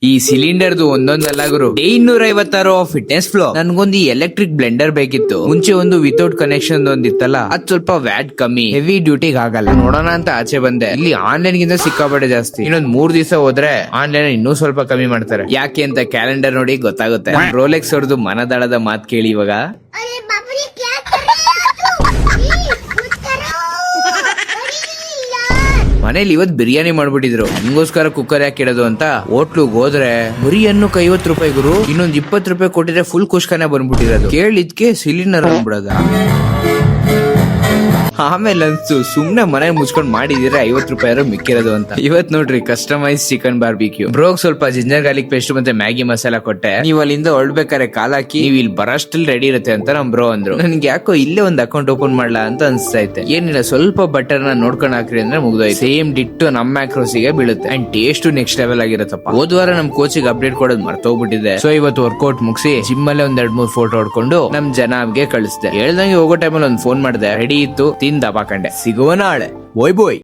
ಈ ಸಿಲಿಂಡರ್ದು ಒಂದೊಂದಲ್ಲ ಗುರು 256 fitness flow. ನನ್ಗೊಂದು electric Blender ಬೇಕಿತ್ತು. ಮುಂಚೆ ಒಂದು ವಿತೌಟ್ ಕನೆಕ್ಷನ್ ಒಂದಿತ್ತಲ್ಲ, ಅದ್ ಸ್ವಲ್ಪ ವ್ಯಾಟ್ ಕಮ್ಮಿ, ಹೆವಿ ಡ್ಯೂಟಿಗೆ ಆಗಲ್ಲ. ನೋಡೋಣ ಅಂತ ಆಚೆ ಬಂದೆ. ಇಲ್ಲಿ ಆನ್ಲೈನ್ ಗಿಂತ ಸಿಕ್ಕಾಪಟ್ಟೆ ಜಾಸ್ತಿ. ಇನ್ನೊಂದ್ 3 ದಿವಸ ಹೋದ್ರೆ ಆನ್ಲೈನ್ ಇನ್ನೂ ಸ್ವಲ್ಪ ಕಮ್ಮಿ ಮಾಡ್ತಾರೆ. ಯಾಕೆ ಅಂತ ಕ್ಯಾಲೆಂಡರ್ ನೋಡಿ ಗೊತ್ತಾಗುತ್ತೆ. ರೋಲೆಕ್ಸ್ ಅವ್ರದ್ದು ಮನದಾಳದ ಮಾತ್ ಕೇಳಿ ಇವಾಗ. अरे बाप रे क्या कर रहे हो तुम? कुछ करो यार। ಮನೇಲಿ ಇವತ್ ಬಿರಿಯಾನಿ ಮಾಡ್ಬಿಟ್ಟಿದ್ರು. ನನ್ಗೋಸ್ಕರ ಕುಕ್ಕರ್ ಯಾಕೆ ಇಡೋದು ಅಂತ ಹೋಟ್ಲುಗ್ ಹೋದ್ರೆ ಬರೀ ಅನ್ನಕ್ಕೆ 50 ರೂಪಾಯಿ ಗುರು. ಇನ್ನೊಂದ್ 20 ರೂಪಾಯಿ ಕೊಟ್ಟಿದ್ರೆ ಫುಲ್ ಕುಷ್ಕನೆ ಬಂದ್ಬಿಟ್ಟಿರೋದು. ಕೇಳಿದ್ಕೆ ಸಿಲಿಂಡರ್ ಅಂದ್ಬಿಡೋದ. ಆಮೇಲೆ ಅನ್ಸು ಸುಮ್ನೆ ಮನೆ ಮುಚ್ಕೊಂಡ್ ಮಾಡಿದಿದ್ರೆ 50 ರೂಪಾಯಿ ಮಿಕ್ಕಿರೋದು ಅಂತ. ಇವತ್ ನೋಡ್ರಿ ಕಸ್ಟಮೈಸ್ ಚಿಕನ್ ಬಾರ್ಬಿಕ್ಯೂ. ಬ್ರೋಗ್ ಸ್ವಲ್ಪ ಜಿಂಜರ್ ಗಾರ್ಲಿಕ್ ಪೇಸ್ಟ್ ಮತ್ತೆ ಮ್ಯಾಗಿ ಮಸಾಲಾ ಕೊಟ್ಟೆ. ನೀವ್ ಅಲ್ಲಿಂದ ಹೊರಡ್ಬೇಕಾರೆ ಕಾಲ್ ಹಾಕಿ ನೀವ್ ಇಲ್ಲಿ ಬರಷ್ಟಲ್ಲಿ ರೆಡಿ ಇರುತ್ತೆ ಅಂತ ನಮ್ ಬ್ರೋ ಅಂದ್ರು. ನನ್ಗೆ ಯಾಕೋ ಇಲ್ಲೇ ಒಂದ್ ಅಕೌಂಟ್ ಓಪನ್ ಮಾಡ್ಲಾ ಅಂತ ಅನ್ಸ್ತೈತೆ. ಏನಿಲ್ಲ ಸ್ವಲ್ಪ ಬಟರ್ ನ ನೋಡ್ಕೊಂಡ್ ಹಾಕ್ರಿ ಅಂದ್ರೆ ಮುಗ್ದೋಯ್ತು. ಸೇಮ್ ಡಿಟ್ಟು ನಮ್ಮ ಮ್ಯಾಕ್ರೋಸಿಗೆ ಬೀಳುತ್ತೆ. ಅಂಡ್ ಟೇಸ್ಟ್ ನೆಕ್ಸ್ಟ್ ಲೆವೆಲ್ ಆಗಿರತ್ತಪ್ಪ. ಹೋದ್ವಾರ ನಮ್ ಕೋಚಿಗೆ ಅಪ್ಡೇಟ್ ಕೊಡೋದು ಮರ್ತೋಗ್ಬಿಟ್ಟಿದೆ. ಸೊ ಇವತ್ತು ವರ್ಕೌಟ್ ಮುಗಿಸಿ ಜಿಮ್ ಅಲ್ಲೇ ಒಂದ್ 2-3 ಫೋಟೋ ಹೊಡ್ಕೊಂಡು ನಮ್ ಜನಾಬ್ಗೆ ಕಳಿಸ್ದೆ. ಹೇಳ್ದಂಗೆ ಹೋಗೋ ಟೈಮಲ್ಲಿ ಒಂದ್ ಫೋನ್ ಮಾಡ್ದೆ. ರೆಡಿ ಇತ್ತು, ತಿಂದ ಬಾಕಂಡೆ. ಸಿಗುವ ನಾಳೆ. ಬಾಯ್ ಬಾಯ್.